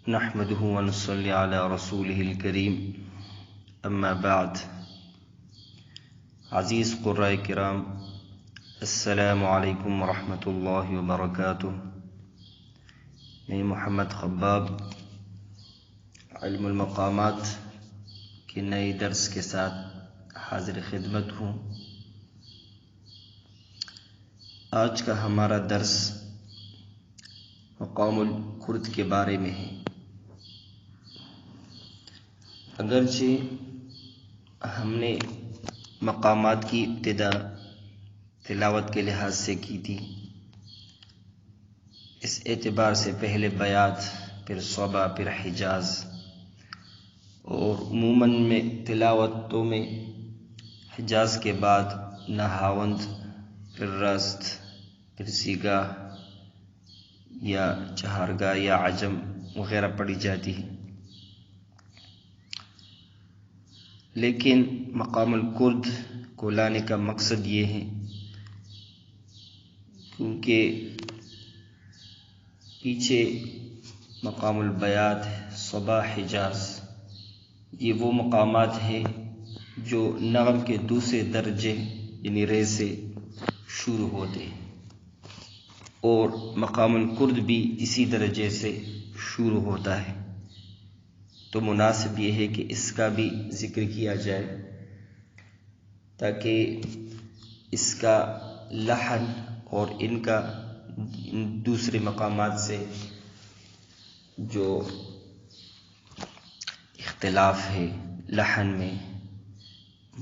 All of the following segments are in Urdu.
نحمده ونصلي على رسوله الكريم اما بعد. عزیز قرۂ کرام، السلام علیکم ورحمۃ اللہ وبرکاتہ. میں محمد خباب علم المقامات کے نئے درس کے ساتھ حاضر خدمت ہوں. آج کا ہمارا درس مقام الکرد کے بارے میں ہے. اگرچہ ہم نے مقامات کی ابتدا تلاوت کے لحاظ سے کی تھی، اس اعتبار سے پہلے بیات، پھر صبا، پھر حجاز، اور عموماً میں تلاوتوں میں حجاز کے بعد نہاوند، پھر رست، پھر سیگاہ یا چہارگاہ یا عجم وغیرہ پڑھی جاتی ہے. لیکن مقام الکرد کو لانے کا مقصد یہ ہے کیونکہ پیچھے مقام البیات، صبا، حجاز، یہ وہ مقامات ہیں جو نغم کے دوسرے درجے یعنی رے سے شروع ہوتے ہیں، اور مقام الکرد بھی اسی درجے سے شروع ہوتا ہے. تو مناسب یہ ہے کہ اس کا بھی ذکر کیا جائے تاکہ اس کا لحن اور ان کا دوسرے مقامات سے جو اختلاف ہے لحن میں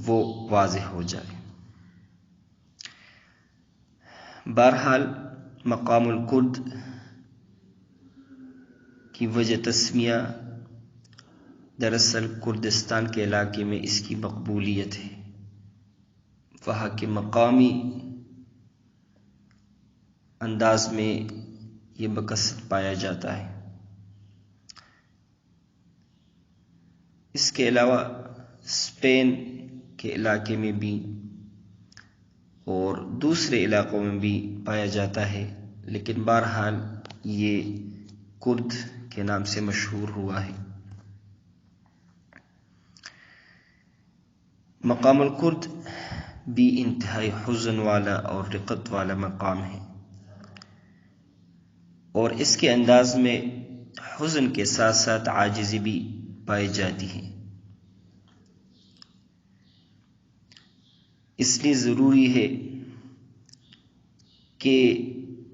وہ واضح ہو جائے. بہرحال مقام الکرد کی وجہ تسمیہ دراصل کردستان کے علاقے میں اس کی مقبولیت ہے. وہاں کے مقامی انداز میں یہ بکثرت پایا جاتا ہے. اس کے علاوہ اسپین کے علاقے میں بھی اور دوسرے علاقوں میں بھی پایا جاتا ہے، لیکن بہرحال یہ کرد کے نام سے مشہور ہوا ہے. مقام الکرد بھی انتہائی حزن والا اور رقت والا مقام ہے، اور اس کے انداز میں حزن کے ساتھ ساتھ عاجزی بھی پائی جاتی ہے. اس لیے ضروری ہے کہ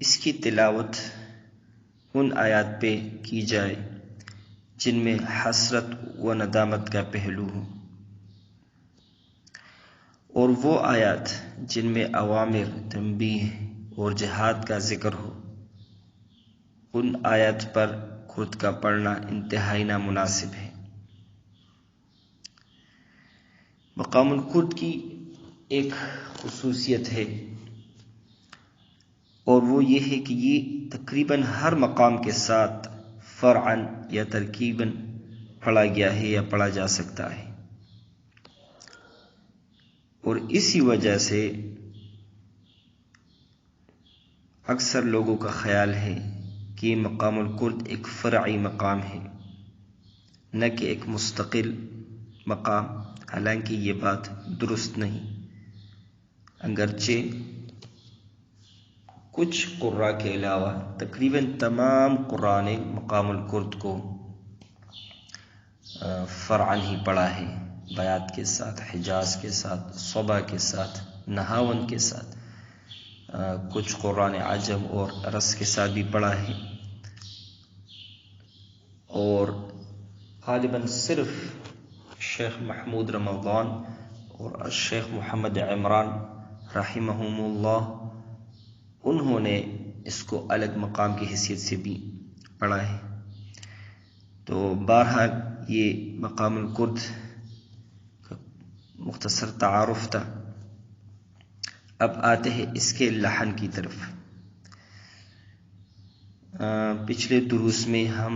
اس کی تلاوت ان آیات پہ کی جائے جن میں حسرت و ندامت کا پہلو ہو، اور وہ آیات جن میں اوامر، تنبیہ اور جہاد کا ذکر ہو. ان آیات پر کرد کا پڑھنا انتہائی نامناسب ہے. مقام الکرد کی ایک خصوصیت ہے اور وہ یہ ہے کہ یہ تقریباً ہر مقام کے ساتھ فرعاً یا ترکیباً پڑھا گیا ہے یا پڑھا جا سکتا ہے، اور اسی وجہ سے اکثر لوگوں کا خیال ہے کہ یہ مقام الکرد ایک فرعی مقام ہے، نہ کہ ایک مستقل مقام. حالانکہ یہ بات درست نہیں، اگرچہ کچھ قراء کے علاوہ تقریباً تمام قراء نے مقام الکرد کو فرعاً ہی پڑھا ہے، بیات کے ساتھ، حجاز کے ساتھ، صبا کے ساتھ، نہاون کے ساتھ. کچھ قراء نے عجم اور رس کے ساتھ بھی پڑھا ہے، اور غالباً صرف شیخ محمود رمضان اور شیخ محمد عمران رحمہم اللہ انہوں نے اس کو الگ مقام کی حیثیت سے بھی پڑھا ہے. تو بہرحال یہ مقام الکرد کا مختصر تعارف تھا. اب آتے ہیں اس کے لحن کی طرف. پچھلے دروس میں ہم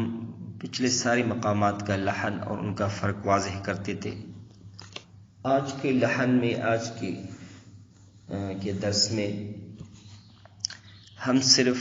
پچھلے سارے مقامات کا لحن اور ان کا فرق واضح کرتے تھے. آج کے لحن میں، آج کے درس میں ہم صرف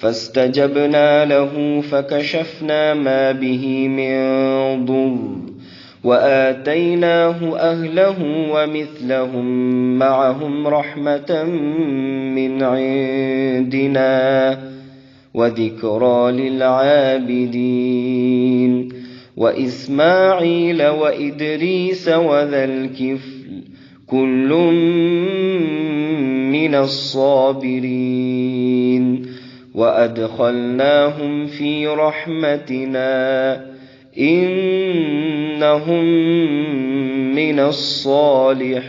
فاستجبنا له فكشفنا ما به من ضر وآتيناه أهله ومثلهم معهم رحمة من عندنا وذكرى للعابدين. وإسماعيل وإدريس وذا الكفل كل من الصابرين وأدخلناهم في رحمتنا إنهم من الصالحين.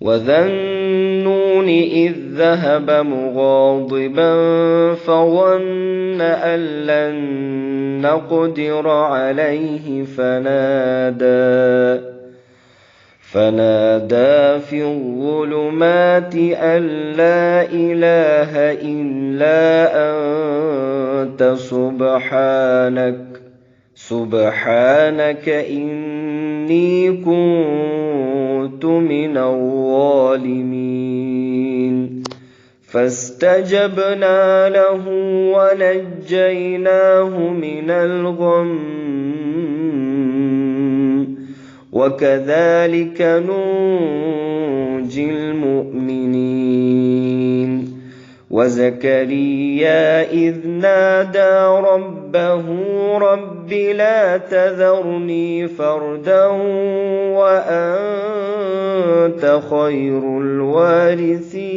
وذا النون إذ ذهب مغاضبا فظن أن لن نقدر عليه فنادى في الظلمات أن لا إله إلا أنت سبحانك إني كنت من الظالمين. فاستجبنا له ونجيناه من الغم وكذلك ننجي المؤمنين. وزكريا إذ نادى ربه رب لا تذرني فردا وأنت خير الوارثين.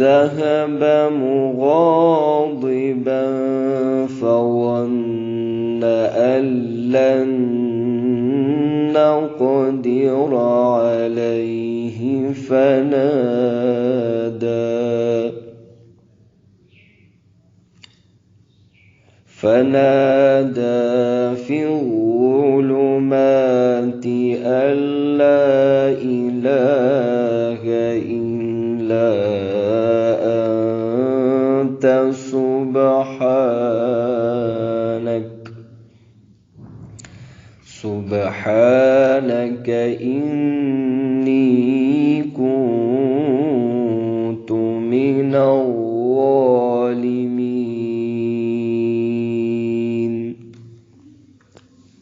ذهب مغاضبا فظن أن لن نقدر عليه فنادى في الظلمات أن لا إله إلا أنت سبحانك إني كنت من الظالمين.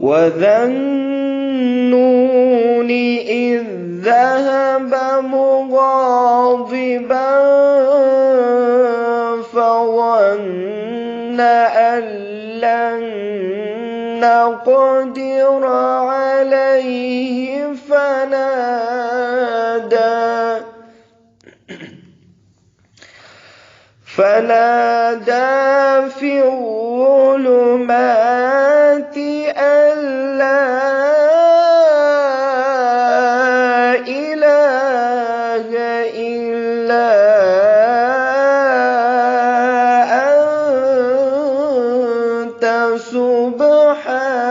وَذَنُّونِ إِذ ذَهَبَ مُغَاضِبًا فَظَنَّ أَن لَّن نَّقْدِرَ عَلَيْهِ فنادى في الظلمات أن لا إله إلا أنت سبحانك.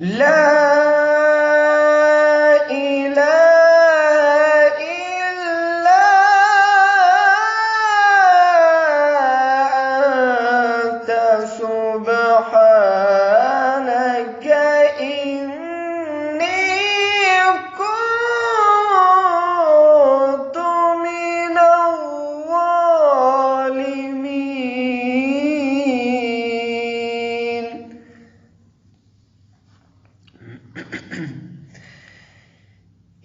لا إله إلا أنت سبحانك إني كنت من الظالمين.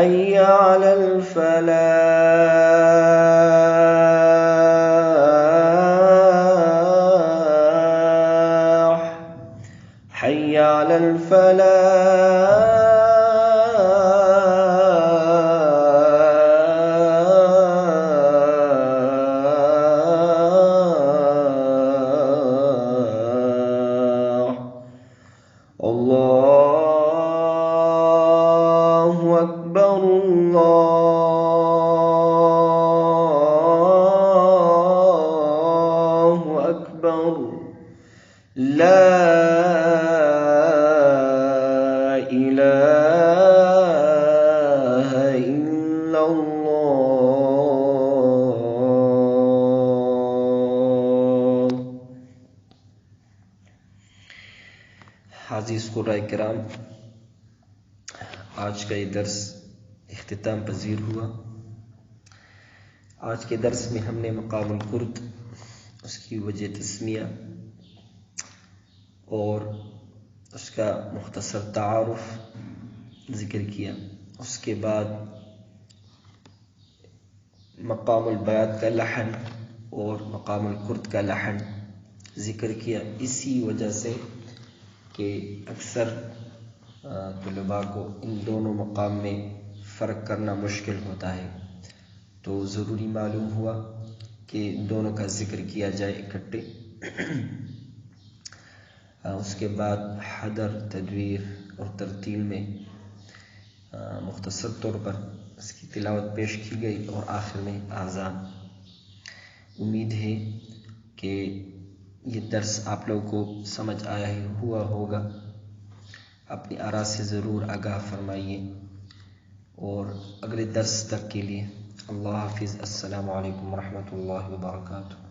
حي على الفلاح حي على الفلاح الله أكبر الله أكبر لا إله إلا الله. عزیز قرآن کرام، آج کا یہ درس اختتام پذیر ہوا. آج کے درس میں ہم نے مقام القرد، اس کی وجہ تسمیہ اور اس کا مختصر تعارف ذکر کیا. اس کے بعد مقام البیات کا لحن اور مقام القرد کا لحن ذکر کیا، اسی وجہ سے کہ اکثر طلباء کو ان دونوں مقام میں فرق کرنا مشکل ہوتا ہے، تو ضروری معلوم ہوا کہ دونوں کا ذکر کیا جائے اکٹھے. اس کے بعد حدر، تدویر اور ترتیل میں مختصر طور پر اس کی تلاوت پیش کی گئی اور آخر میں آذان. امید ہے کہ یہ درس آپ لوگوں کو سمجھ آیا ہوا ہوگا. اپنی آراء سے ضرور آگاہ فرمائیے، اور اگلے درس تک کے لیے اللہ حافظ. السلام علیکم ورحمۃ اللہ وبرکاتہ.